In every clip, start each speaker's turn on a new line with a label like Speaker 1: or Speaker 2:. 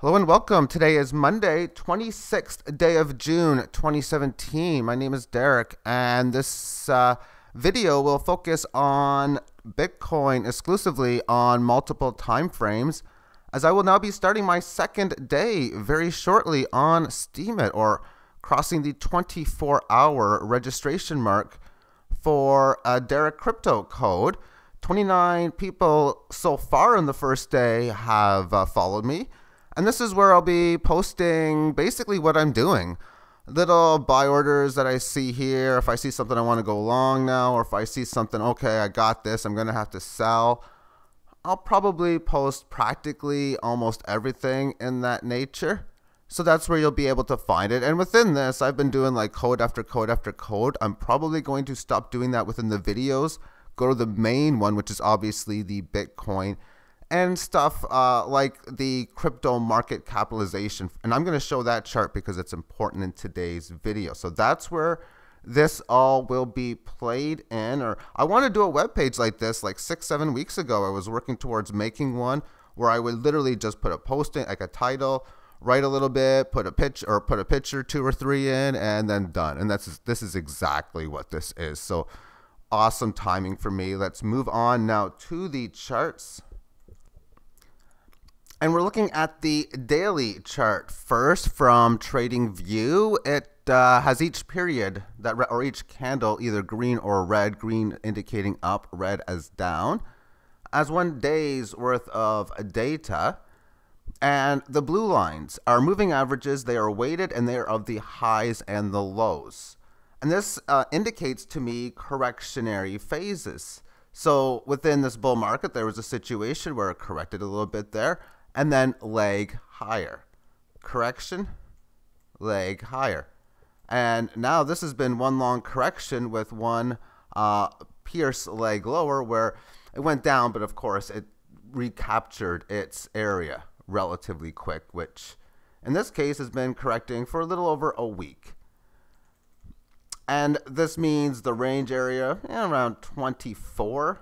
Speaker 1: Hello and welcome. Today is Monday, 26th day of June, 2017. My name is Derek, and this video will focus on Bitcoin exclusively on multiple time frames, as I will now be starting my second day very shortly on Steemit, or crossing the 24-hour registration mark for a Derek crypto code. 29 people so far in the first day have followed me. And this is where I'll be posting basically what I'm doing. Little buy orders that I see here. If I see something I want to go long now, or if I see something, okay, I got this, I'm going to have to sell, I'll probably post practically almost everything in that nature. So that's where you'll be able to find it. And within this, I've been doing like code after code after code. I'm probably going to stop doing that within the videos. Go to the main one, which is obviously the Bitcoin and stuff like the crypto market capitalization. And I'm going to show that chart because it's important in today's video. So that's where this all will be played in. Or I want to do a web page like this like 6-7 weeks ago. I was working towards making one where I would literally just put a post in, like a title, write a little bit, put a picture 2 or 3 in, and then done. And this is exactly what this is. So awesome timing for me. Let's move on now to the charts. And we're looking at the daily chart first from TradingView. It has each period or each candle either green or red, green indicating up, red as down, as 1 day's worth of data. And the blue lines are moving averages. They are weighted and they are of the highs and the lows. And this indicates to me correctionary phases. So within this bull market, there was a situation where it corrected a little bit there, and then leg higher. Correction, leg higher. And now this has been one long correction with one pierce leg lower where it went down, but of course it recaptured its area relatively quick, which in this case has been correcting for a little over a week. And this means the range area around 24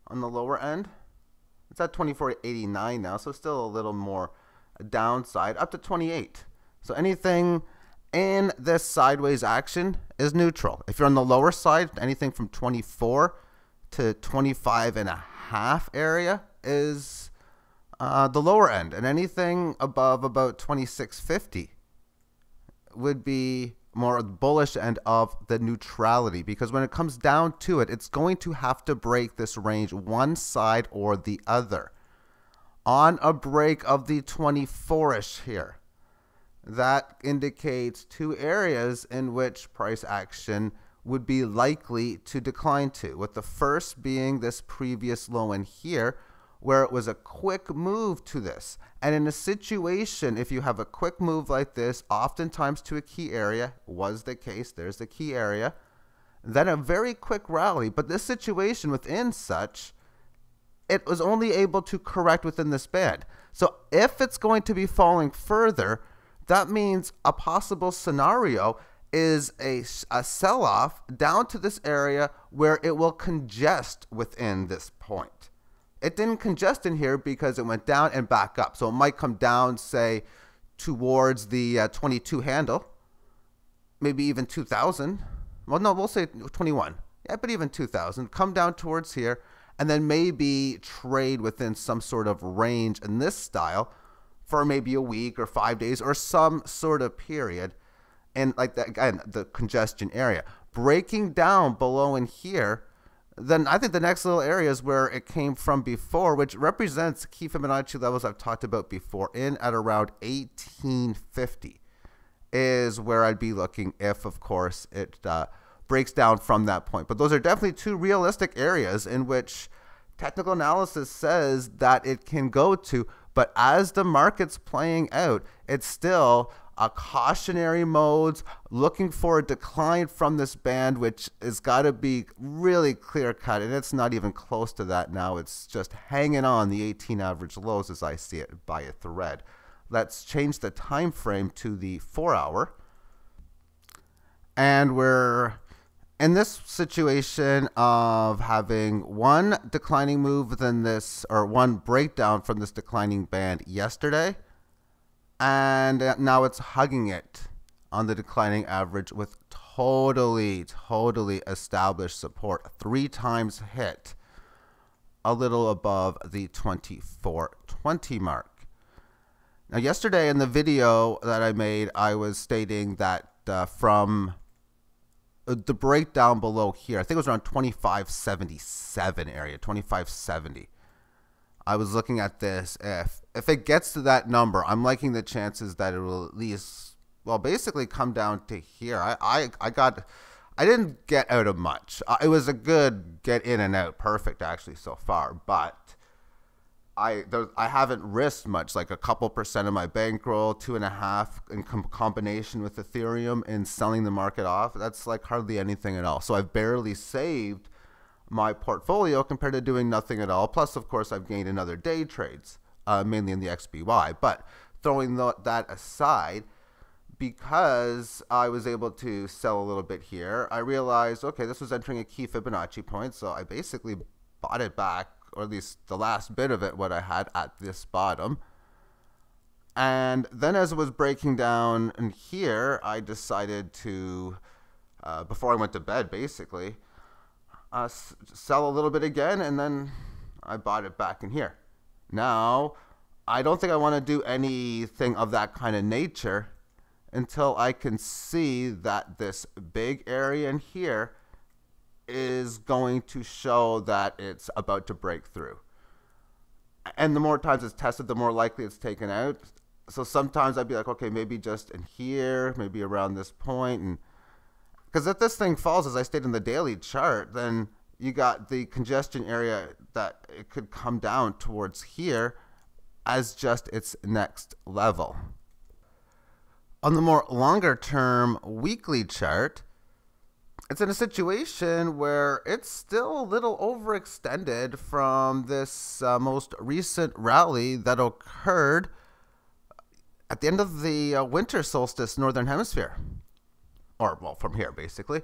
Speaker 1: on the lower end. It's at 24.89 now, so still a little more downside, up to 28. So anything in this sideways action is neutral. If you're on the lower side, anything from 24 to 25.5 area is the lower end, and anything above about 26.50 would be more bullish end of the neutrality, because when it comes down to it, it's going to have to break this range one side or the other. On a break of the 24-ish here, that indicates 2 areas in which price action would be likely to decline to, with the first being this previous low in here, where it was a quick move to this. And in a situation, if you have a quick move like this, oftentimes to a key area, was the case, there's the key area, then a very quick rally. But this situation within such, it was only able to correct within this band. So if it's going to be falling further, that means a possible scenario is a sell-off down to this area where it will congest within this point. It didn't congest in here because it went down and back up. So it might come down, say, towards the 22 handle, maybe even 2,000. Well, no, we'll say 21. Yeah, but even 2,000. Come down towards here, and then maybe trade within some sort of range in this style for maybe a week or 5 days or some sort of period. And like that, again, the congestion area. Breaking down below in here, then I think the next little area is where it came from before, which represents key Fibonacci levels I've talked about before, in at around 1850 is where I'd be looking if, of course, it breaks down from that point. But those are definitely 2 realistic areas in which technical analysis says that it can go to. But as the market's playing out, it's still a cautionary modes, looking for a decline from this band, which has got to be really clear cut, and it's not even close to that now. It's just hanging on the 18 average lows as I see it by a thread. Let's change the time frame to the 4-hour, and we're in this situation of having one declining move within this, or one breakdown from this declining band yesterday, And now it's hugging it on the declining average with totally established support. 3 times hit, a little above the 2420 mark. Now, yesterday in the video that I made, I was stating that from the breakdown below here, I think it was around 2577 area, 2570. I was looking at this. If it gets to that number, I'm liking the chances that it will at least, well, basically come down to here. I didn't get out of much. It was a good get in and out, perfect actually so far. But I haven't risked much, like a couple percent of my bankroll, 2.5 in combination with Ethereum in selling the market off. That's like hardly anything at all. So I've barely saved my portfolio compared to doing nothing at all. Plus, of course, I've gained in other day trades, mainly in the XBY. But throwing that aside, because I was able to sell a little bit here, I realized, okay, this was entering a key Fibonacci point. So I basically bought it back, or at least the last bit of it, what I had at this bottom. And then as it was breaking down in here, I decided to, before I went to bed, basically, sell a little bit again, and then I bought it back in here. Now, I don't think I want to do anything of that kind of nature until I can see that this big area in here is going to show that it's about to break through. And the more times it's tested, the more likely it's taken out. So sometimes I'd be like, okay, maybe just in here, maybe around this point, and because if this thing falls, as I stated in the daily chart, then you got the congestion area that it could come down towards here as just its next level. On the more longer term weekly chart, it's in a situation where it's still a little overextended from this most recent rally that occurred at the end of the winter solstice northern hemisphere. Or, well, from here, basically.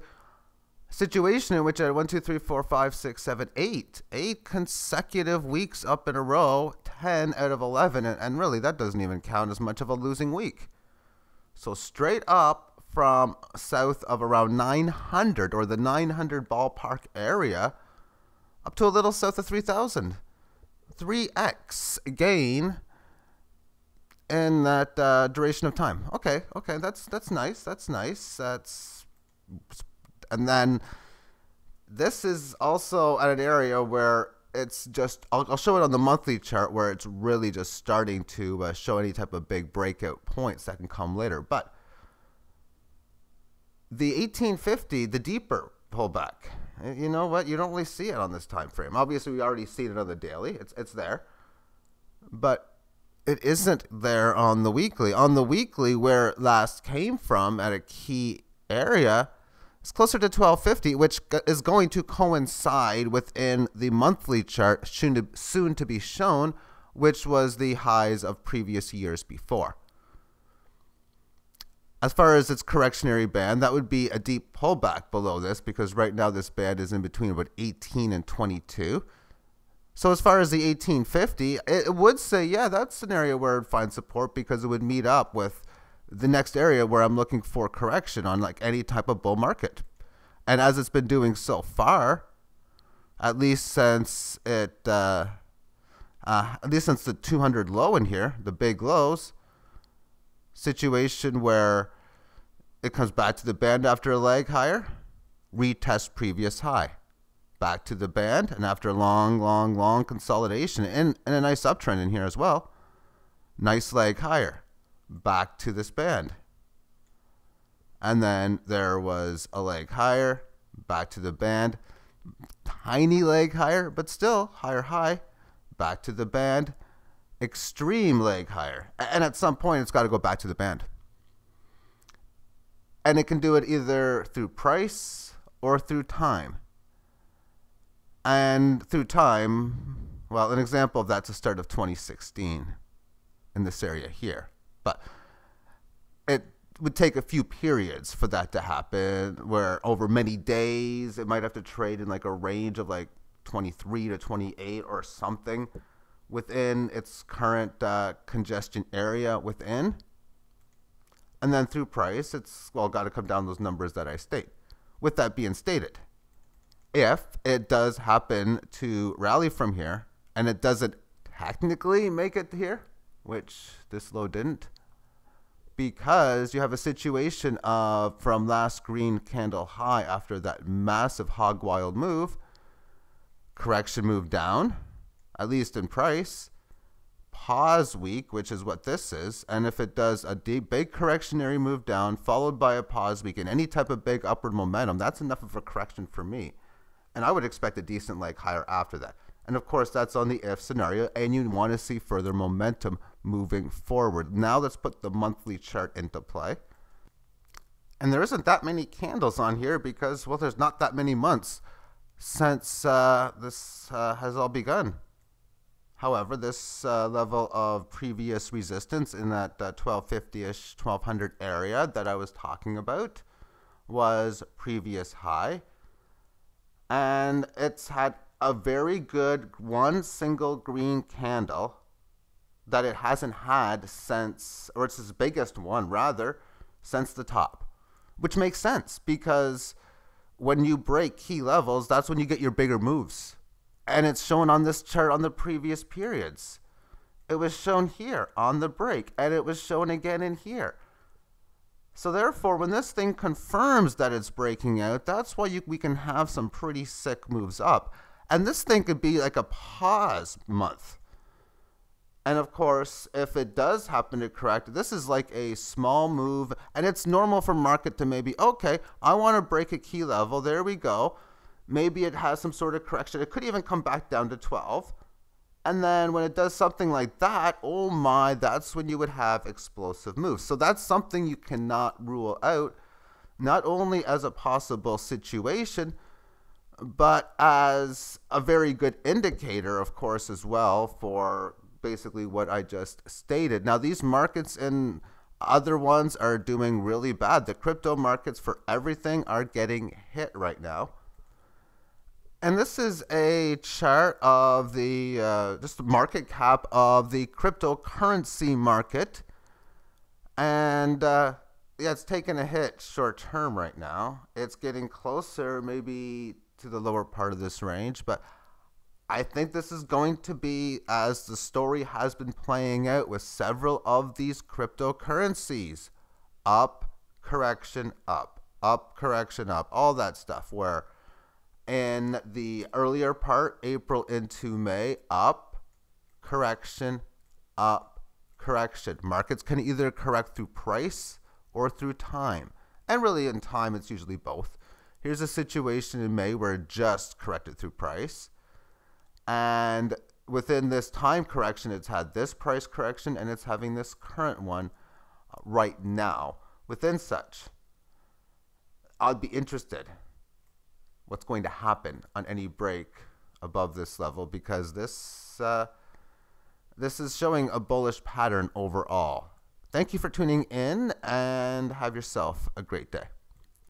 Speaker 1: Situation in which I had 1, 2, 3, 4, 5, 6, 7, 8 consecutive weeks up in a row, 10 out of 11, and really that doesn't even count as much of a losing week. So straight up from south of around 900, or the 900 ballpark area, up to a little south of 3,000. 3x gain in that duration of time. Okay, that's nice. And then this is also at an area where it's just, I'll show it on the monthly chart where it's really just starting to show any type of big breakout points that can come later. But the 1850, the deeper pullback, you know what? You don't really see it on this time frame. Obviously, we already see it on the daily. It's there. But it isn't there on the weekly. On the weekly, where it last came from at a key area, it's closer to 1250, which is going to coincide within the monthly chart soon to be shown, which was the highs of previous years before. As far as its correctionary band, that would be a deep pullback below this, because right now this band is in between about 18 and 22. So as far as the 1850, it would say, yeah, that's an area where it would find support, because it would meet up with the next area where I'm looking for correction on like any type of bull market. And as it's been doing so far, at least since it, at least since the 200 low in here, the big lows, situation where it comes back to the band after a leg higher, retest previous high. Back to the band, and after a long consolidation and a nice uptrend in here as well, nice leg higher, back to this band. And then there was a leg higher, back to the band, tiny leg higher, but still higher high, back to the band, extreme leg higher. And at some point, it's got to go back to the band. And it can do it either through price or through time. And through time, well, an example of that's the start of 2016 in this area here. But it would take a few periods for that to happen, where over many days, it might have to trade in like a range of like 23 to 28 or something, within its current congestion area within. And then through price, it's, well, got to come down those numbers that I state. With that being stated, if it does happen to rally from here, and it doesn't technically make it here, which this low didn't, because you have a situation of from last green candle high after that massive hog wild move, correction move down, at least in price, pause week, which is what this is, and if it does a deep big correctionary move down followed by a pause week and any type of big upward momentum, that's enough of a correction for me, and I would expect a decent leg higher after that. And of course that's on the if scenario, and you want to see further momentum moving forward. Now let's put the monthly chart into play, and there isn't that many candles on here because, well, there's not that many months since this has all begun. However, this level of previous resistance in that 1250-ish, 1200 area that I was talking about was previous high. And it's had a very good one single green candle that it hasn't had since, or it's its biggest one rather, since the top. Which makes sense because when you break key levels, that's when you get your bigger moves. And it's shown on this chart on the previous periods. It was shown here on the break, and it was shown again in here. So therefore, when this thing confirms that it's breaking out, that's why we can have some pretty sick moves up. And this thing could be like a pause month. And of course, if it does happen to correct, this is like a small move, and it's normal for market to maybe, okay, I want to break a key level. There we go. Maybe it has some sort of correction. It could even come back down to 12. And then when it does something like that, oh my, that's when you would have explosive moves. So that's something you cannot rule out, not only as a possible situation, but as a very good indicator, of course, as well for basically what I just stated. Now, these markets and other ones are doing really bad. The crypto markets for everything are getting hit right now. And this is a chart of the just the market cap of the cryptocurrency market. And yeah, it's taking a hit short term right now. It's getting closer maybe to the lower part of this range. But I think this is going to be, as the story has been playing out with several of these cryptocurrencies, up, correction, up, correction, up, all that stuff, where in the earlier part, April into May, up, correction, up, correction. Markets can either correct through price or through time. And really in time, it's usually both. Here's a situation in May where it just corrected through price. And within this time correction, it's had this price correction, and it's having this current one right now. Within such, I'd be interested what's going to happen on any break above this level, because this is showing a bullish pattern overall. Thank you for tuning in, and have yourself a great day.